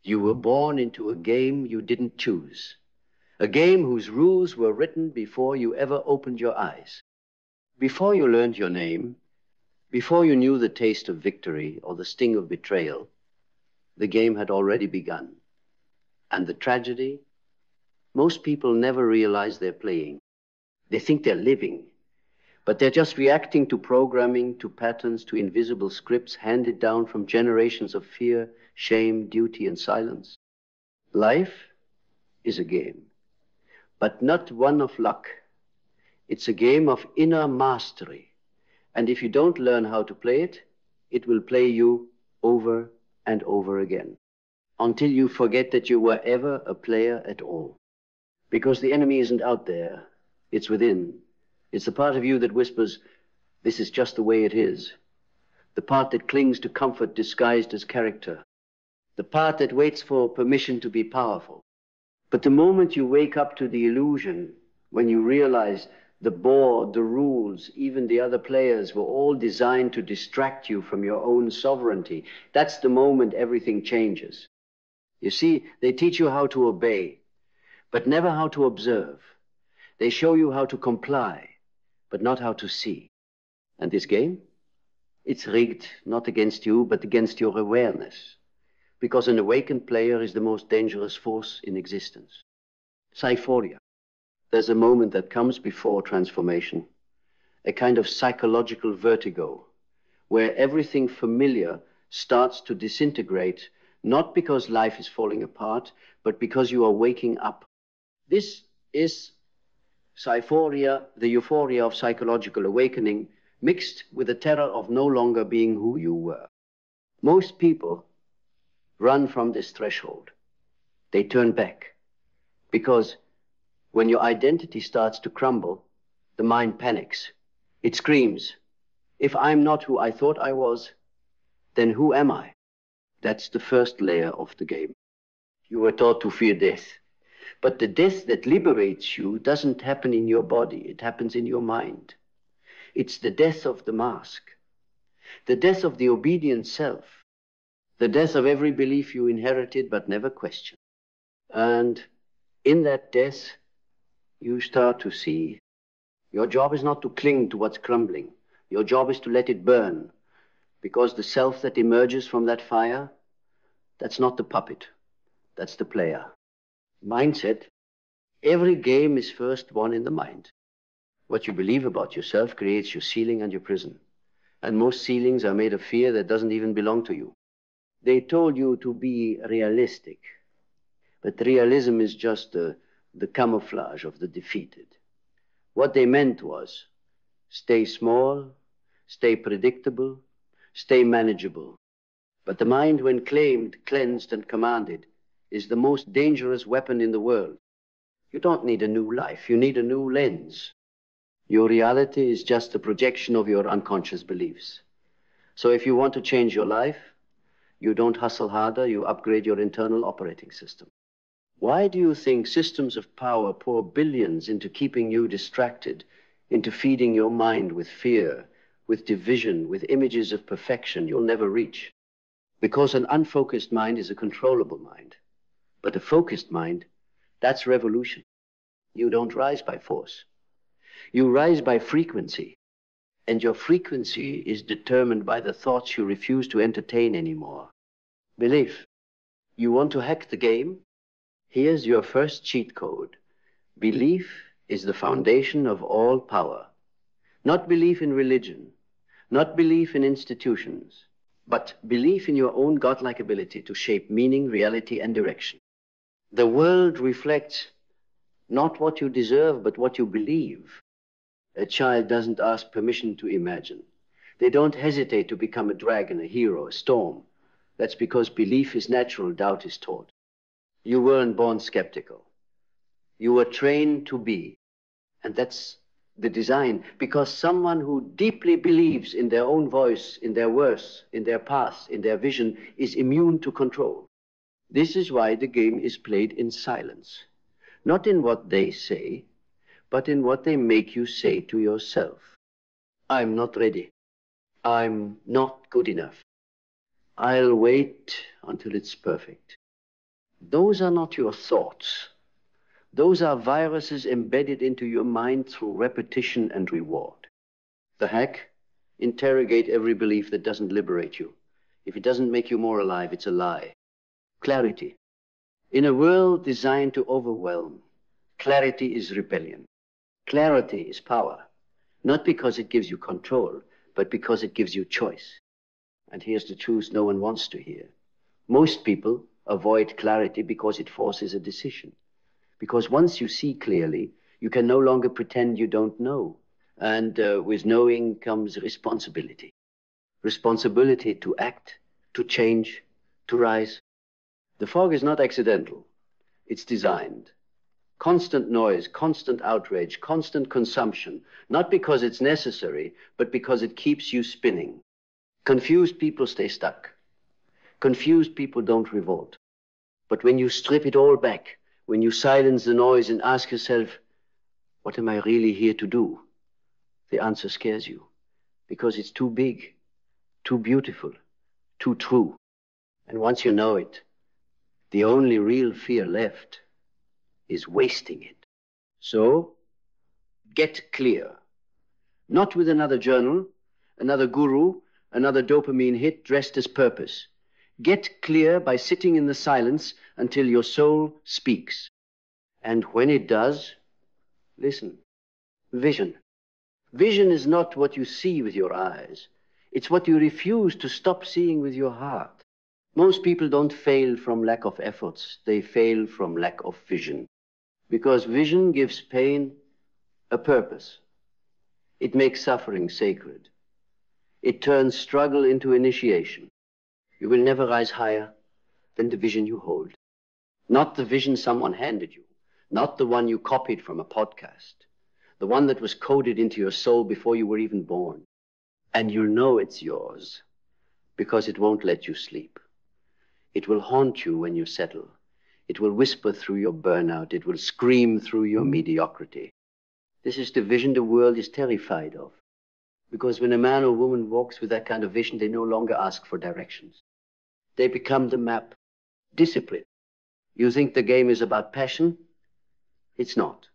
You were born into a game you didn't choose, a game whose rules were written before you ever opened your eyes. Before you learned your name, before you knew the taste of victory or the sting of betrayal, the game had already begun. And the tragedy, most people never realize they're playing. They think they're living, but they're just reacting to programming, to patterns, to invisible scripts handed down from generations of fear, shame, duty, and silence. Life is a game, but not one of luck. It's a game of inner mastery. And if you don't learn how to play it, it will play you over and over again, until you forget that you were ever a player at all. Because the enemy isn't out there, it's within. It's the part of you that whispers, this is just the way it is. The part that clings to comfort disguised as character. The part that waits for permission to be powerful. But the moment you wake up to the illusion, when you realize the board, the rules, even the other players were all designed to distract you from your own sovereignty, that's the moment everything changes. You see, they teach you how to obey, but never how to observe. They show you how to comply, but not how to see. And this game? It's rigged not against you, but against your awareness. Because an awakened player is the most dangerous force in existence. Psyphoria. There's a moment that comes before transformation, a kind of psychological vertigo, where everything familiar starts to disintegrate, not because life is falling apart, but because you are waking up. This is psyphoria, the euphoria of psychological awakening, mixed with the terror of no longer being who you were. Most people run from this threshold. They turn back, because when your identity starts to crumble, the mind panics. It screams, if I'm not who I thought I was, then who am I? That's the first layer of the game. You were taught to fear death. But the death that liberates you doesn't happen in your body. It happens in your mind. It's the death of the mask, the death of the obedient self, the death of every belief you inherited but never questioned. And in that death, you start to see your job is not to cling to what's crumbling. Your job is to let it burn, because the self that emerges from that fire, that's not the puppet, that's the player. Mindset. Every game is first won in the mind. What you believe about yourself creates your ceiling and your prison. And most ceilings are made of fear that doesn't even belong to you. They told you to be realistic, but realism is just the camouflage of the defeated. What they meant was, stay small, stay predictable, stay manageable. But the mind, when claimed, cleansed, and commanded, is the most dangerous weapon in the world. You don't need a new life, you need a new lens. Your reality is just a projection of your unconscious beliefs. So if you want to change your life, you don't hustle harder, you upgrade your internal operating system. Why do you think systems of power pour billions into keeping you distracted, into feeding your mind with fear, with division, with images of perfection you'll never reach? Because an unfocused mind is a controllable mind. But a focused mind, that's revolution. You don't rise by force. You rise by frequency. And your frequency is determined by the thoughts you refuse to entertain anymore. Belief. You want to hack the game? Here's your first cheat code. Belief is the foundation of all power. Not belief in religion, not belief in institutions, but belief in your own godlike ability to shape meaning, reality, and direction. The world reflects not what you deserve, but what you believe. A child doesn't ask permission to imagine. They don't hesitate to become a dragon, a hero, a storm. That's because belief is natural, doubt is taught. You weren't born skeptical. You were trained to be. And that's the design, because someone who deeply believes in their own voice, in their worth, in their path, in their vision, is immune to control. This is why the game is played in silence. Not in what they say, but in what they make you say to yourself. I'm not ready. I'm not good enough. I'll wait until it's perfect. Those are not your thoughts. Those are viruses embedded into your mind through repetition and reward. The hack: interrogate every belief that doesn't liberate you. If it doesn't make you more alive, it's a lie. Clarity. In a world designed to overwhelm, clarity is rebellion. Clarity is power, not because it gives you control, but because it gives you choice. And here's the truth no one wants to hear. Most people avoid clarity because it forces a decision. Because once you see clearly, you can no longer pretend you don't know. And with knowing comes responsibility. Responsibility to act, to change, to rise. The fog is not accidental. It's designed. Constant noise, constant outrage, constant consumption, not because it's necessary, but because it keeps you spinning. Confused people stay stuck. Confused people don't revolt. But when you strip it all back, when you silence the noise and ask yourself, what am I really here to do? The answer scares you, because it's too big, too beautiful, too true. And once you know it, the only real fear left is wasting it. So, get clear. Not with another journal, another guru, another dopamine hit dressed as purpose. Get clear by sitting in the silence until your soul speaks. And when it does, listen. Vision. Vision is not what you see with your eyes. It's what you refuse to stop seeing with your heart. Most people don't fail from lack of efforts. They fail from lack of vision. Because vision gives pain a purpose. It makes suffering sacred. It turns struggle into initiation. You will never rise higher than the vision you hold. Not the vision someone handed you. Not the one you copied from a podcast. The one that was coded into your soul before you were even born. And you'll know it's yours because it won't let you sleep. It will haunt you when you settle. It will whisper through your burnout. It will scream through your mediocrity. This is the vision the world is terrified of. Because when a man or woman walks with that kind of vision, they no longer ask for directions. They become the map. Discipline. You think the game is about passion? It's not.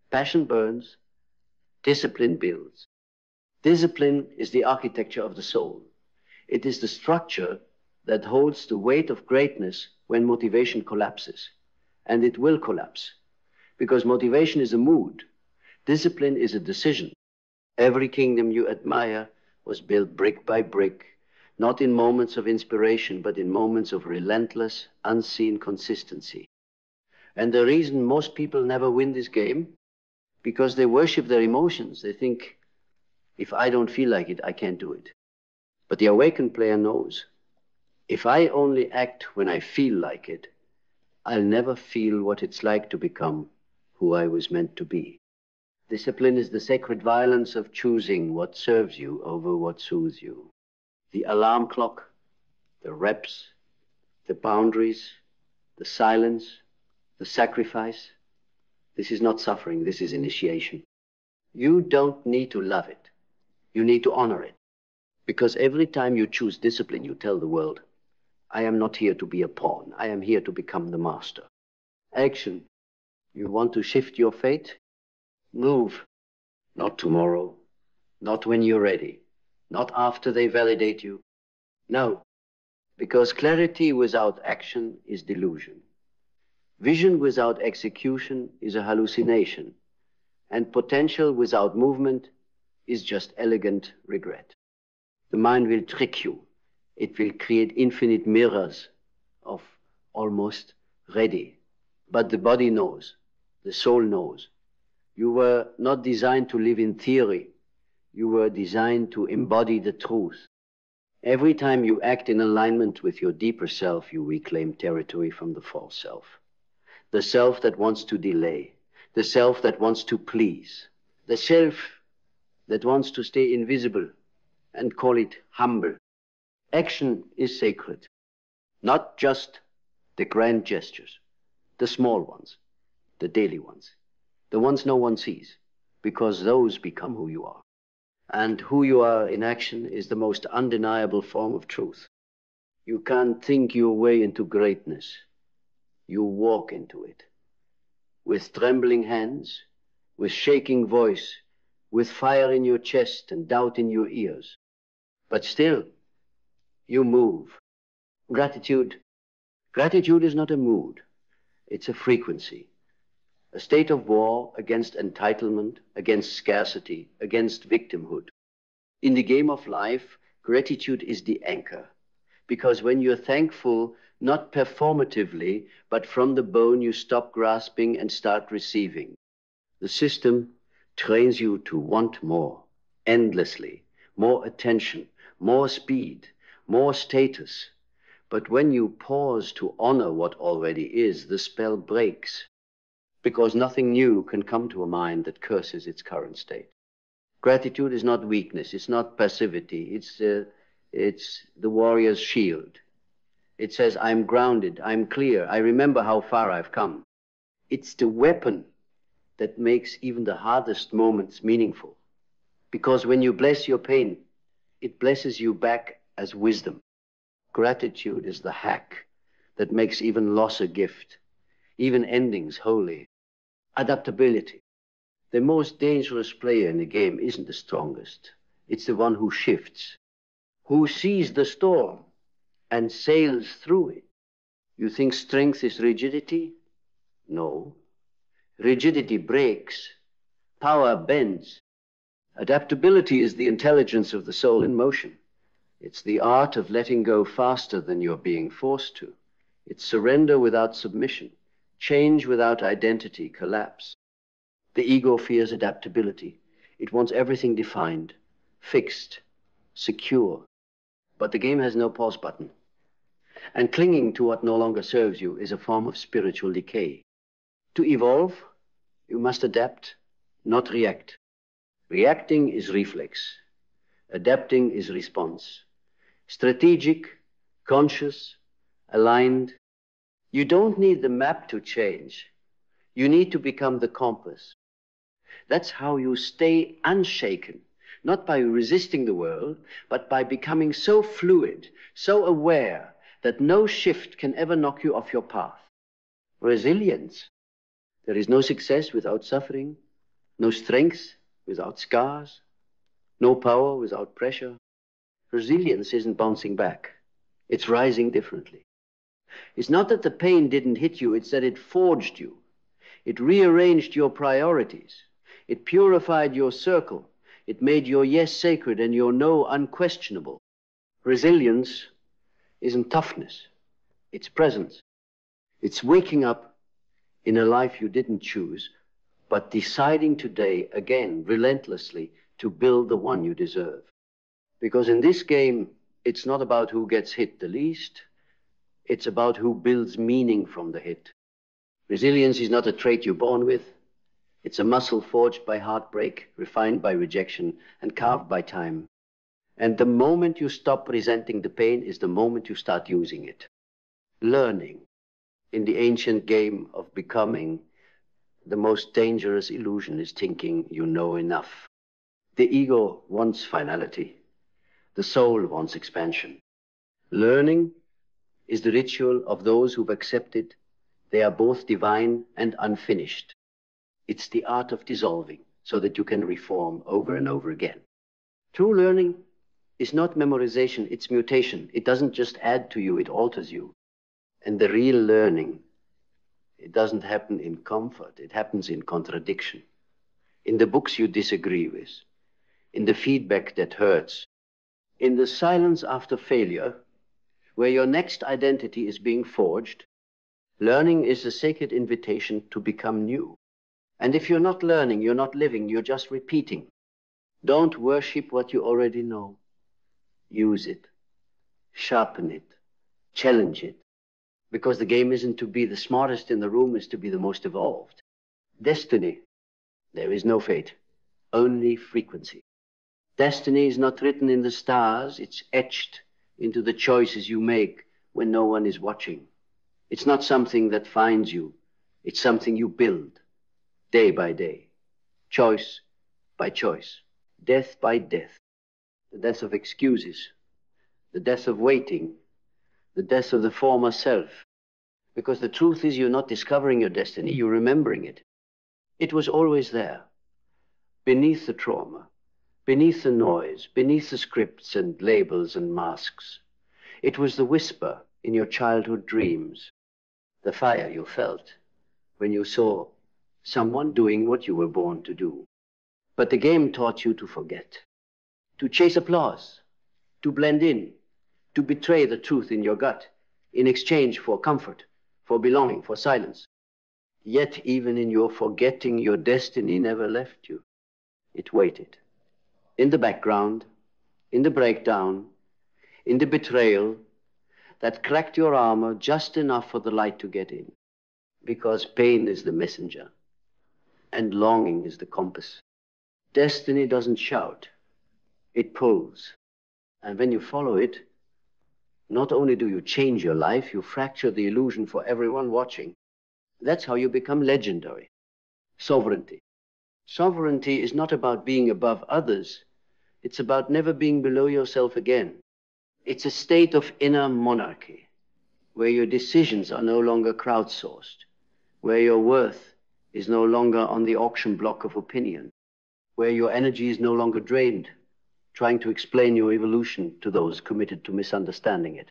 Passion burns. Discipline builds. Discipline is the architecture of the soul. It is the structure that holds the weight of greatness when motivation collapses. And it will collapse. Because motivation is a mood. Discipline is a decision. Every kingdom you admire was built brick by brick, not in moments of inspiration, but in moments of relentless, unseen consistency. And the reason most people never win this game, because they worship their emotions. They think, if I don't feel like it, I can't do it. But the awakened player knows, if I only act when I feel like it, I'll never feel what it's like to become who I was meant to be. Discipline is the sacred violence of choosing what serves you over what soothes you. The alarm clock, the reps, the boundaries, the silence, the sacrifice. This is not suffering, this is initiation. You don't need to love it. You need to honor it. Because every time you choose discipline, you tell the world, I am not here to be a pawn. I am here to become the master. Action. You want to shift your fate? Move. Not tomorrow. Not when you're ready. Not after they validate you. No. Because clarity without action is delusion. Vision without execution is a hallucination. And potential without movement is just elegant regret. The mind will trick you. It will create infinite mirrors of almost ready. But the body knows. The soul knows. You were not designed to live in theory. You were designed to embody the truth. Every time you act in alignment with your deeper self, you reclaim territory from the false self. The self that wants to delay. The self that wants to please. The self that wants to stay invisible and call it humble. Action is sacred. Not just the grand gestures, the small ones, the daily ones, the ones no one sees, because those become who you are. And who you are in action is the most undeniable form of truth. You can't think your way into greatness. You walk into it with trembling hands, with shaking voice, with fire in your chest and doubt in your ears. But still, you move. Gratitude. Gratitude is not a mood. It's a frequency. A state of war against entitlement, against scarcity, against victimhood. In the game of life, gratitude is the anchor. Because when you're thankful, not performatively, but from the bone, you stop grasping and start receiving. The system trains you to want more, endlessly, more attention, more speed, more status. But when you pause to honor what already is, the spell breaks, because nothing new can come to a mind that curses its current state. Gratitude is not weakness, it's not passivity, it's the warrior's shield. It says, I'm grounded, I'm clear, I remember how far I've come. It's the weapon that makes even the hardest moments meaningful. Because when you bless your pain, it blesses you back as wisdom. Gratitude is the hack that makes even loss a gift, even endings holy. Adaptability. The most dangerous player in the game isn't the strongest. It's the one who shifts, who sees the storm and sails through it. You think strength is rigidity? No. Rigidity breaks. Power bends. Adaptability is the intelligence of the soul in motion. It's the art of letting go faster than you're being forced to. It's surrender without submission, change without identity, collapse. The ego fears adaptability. It wants everything defined, fixed, secure. But the game has no pause button. And clinging to what no longer serves you is a form of spiritual decay. To evolve, you must adapt, not react. Reacting is reflex. Adapting is response. Strategic, conscious, aligned. You don't need the map to change. You need to become the compass. That's how you stay unshaken, not by resisting the world, but by becoming so fluid, so aware that no shift can ever knock you off your path. Resilience. There is no success without suffering, no strength without scars, no power without pressure. Resilience isn't bouncing back. It's rising differently. It's not that the pain didn't hit you, it's that it forged you. It rearranged your priorities. It purified your circle. It made your yes sacred and your no unquestionable. Resilience isn't toughness. It's presence. It's waking up in a life you didn't choose, but deciding today, again, relentlessly, to build the one you deserve. Because in this game, it's not about who gets hit the least. It's about who builds meaning from the hit. Resilience is not a trait you're born with. It's a muscle forged by heartbreak, refined by rejection, and carved by time. And the moment you stop resenting the pain is the moment you start using it. Learning. In the ancient game of becoming, the most dangerous illusion is thinking you know enough. The ego wants finality. The soul wants expansion. Learning is the ritual of those who've accepted they are both divine and unfinished. It's the art of dissolving so that you can reform over and over again. True learning is not memorization, it's mutation. It doesn't just add to you, it alters you. And the real learning, it doesn't happen in comfort, it happens in contradiction. In the books you disagree with, in the feedback that hurts, in the silence after failure, where your next identity is being forged. Learning is a sacred invitation to become new. And if you're not learning, you're not living, you're just repeating. Don't worship what you already know. Use it, sharpen it, challenge it. Because the game isn't to be the smartest in the room, it's to be the most evolved. Destiny, there is no fate, only frequency. Destiny is not written in the stars, it's etched into the choices you make when no one is watching. It's not something that finds you, it's something you build, day by day, choice by choice, death by death, the death of excuses, the death of waiting, the death of the former self, Because the truth is, you're not discovering your destiny, you're remembering it. It was always there, beneath the trauma, beneath the noise, beneath the scripts and labels and masks. It was the whisper in your childhood dreams, the fire you felt when you saw someone doing what you were born to do. But the game taught you to forget, to chase applause, to blend in, to betray the truth in your gut in exchange for comfort, for belonging, for silence. Yet even in your forgetting, your destiny never left you. It waited. In the background, in the breakdown, in the betrayal that cracked your armor just enough for the light to get in. Because pain is the messenger and longing is the compass. Destiny doesn't shout, it pulls. And when you follow it, not only do you change your life, you fracture the illusion for everyone watching. That's how you become legendary. Sovereignty. Sovereignty is not about being above others. It's about never being below yourself again. It's a state of inner monarchy, where your decisions are no longer crowdsourced, where your worth is no longer on the auction block of opinion, where your energy is no longer drained, trying to explain your evolution to those committed to misunderstanding it.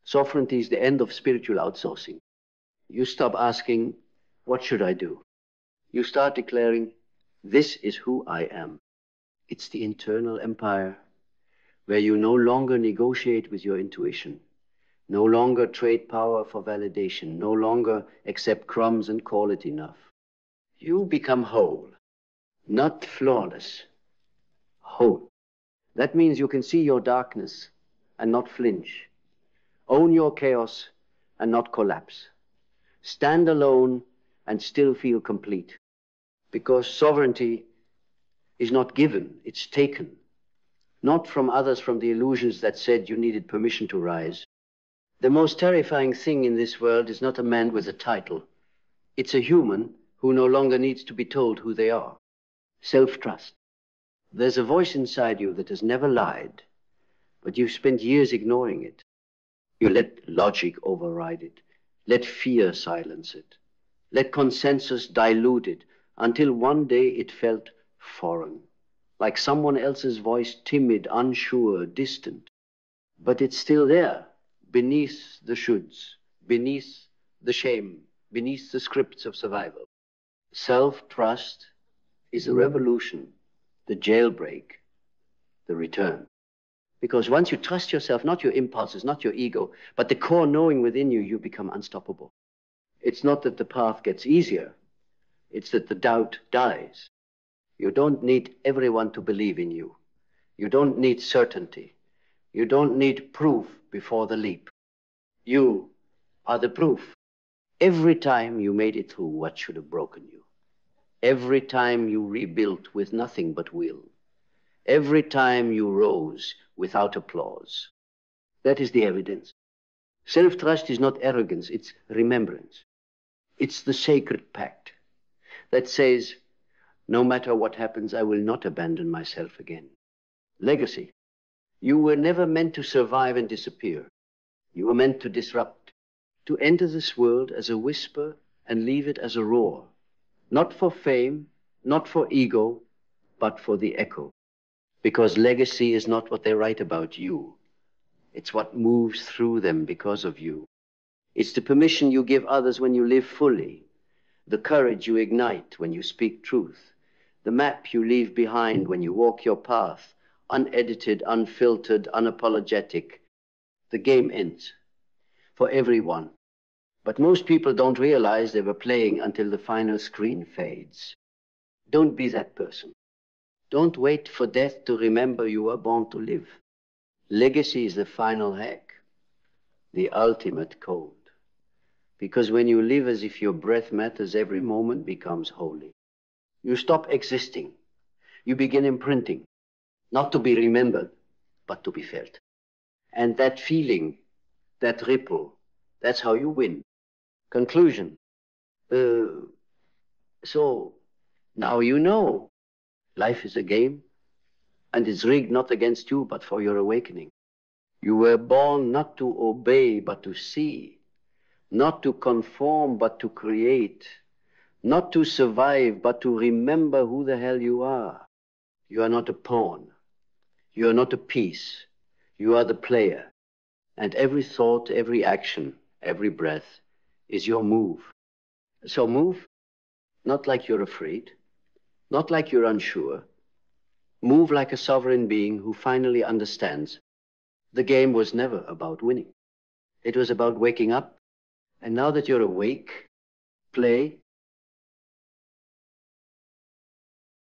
Sovereignty is the end of spiritual outsourcing. You stop asking, what should I do? You start declaring, this is who I am. It's the internal empire where you no longer negotiate with your intuition, no longer trade power for validation, no longer accept crumbs and call it enough. You become whole, not flawless, whole. That means you can see your darkness and not flinch, own your chaos and not collapse, stand alone and still feel complete. Because sovereignty is not given, it's taken. Not from others, from the illusions that said you needed permission to rise. The most terrifying thing in this world is not a man with a title. It's a human who no longer needs to be told who they are. Self-trust. There's a voice inside you that has never lied, but you've spent years ignoring it. You let logic override it. Let fear silence it. Let consensus dilute it until one day it felt foreign, like someone else's voice, timid, unsure, distant. But it's still there, beneath the shoulds, beneath the shame, beneath the scripts of survival. Self-trust is the revolution, the jailbreak, the return. Because once you trust yourself, not your impulses, not your ego, but the core knowing within you, you become unstoppable. It's not that the path gets easier, it's that the doubt dies. You don't need everyone to believe in you. You don't need certainty. You don't need proof before the leap. You are the proof. Every time you made it through what should have broken you. Every time you rebuilt with nothing but will. Every time you rose without applause. That is the evidence. Self-trust is not arrogance, it's remembrance. It's the sacred pact that says, no matter what happens, I will not abandon myself again. Legacy. You were never meant to survive and disappear. You were meant to disrupt, to enter this world as a whisper and leave it as a roar. Not for fame, not for ego, but for the echo. Because legacy is not what they write about you. It's what moves through them because of you. It's the permission you give others when you live fully, the courage you ignite when you speak truth, the map you leave behind when you walk your path, unedited, unfiltered, unapologetic. The game ends for everyone. But most people don't realize they were playing until the final screen fades. Don't be that person. Don't wait for death to remember you were born to live. Legacy is the final hack, the ultimate code. Because when you live as if your breath matters, every moment becomes holy. You stop existing. You begin imprinting, not to be remembered, but to be felt. And that feeling, that ripple, that's how you win. Conclusion. So now you know. Life is a game, and it's rigged not against you, but for your awakening. You were born not to obey, but to see, Not to conform, but to create. Not to survive, but to remember who the hell you are. You are not a pawn. You are not a piece. You are the player. And every thought, every action, every breath is your move. So move, not like you're afraid, not like you're unsure. Move like a sovereign being who finally understands the game was never about winning. It was about waking up. And now that you're awake, play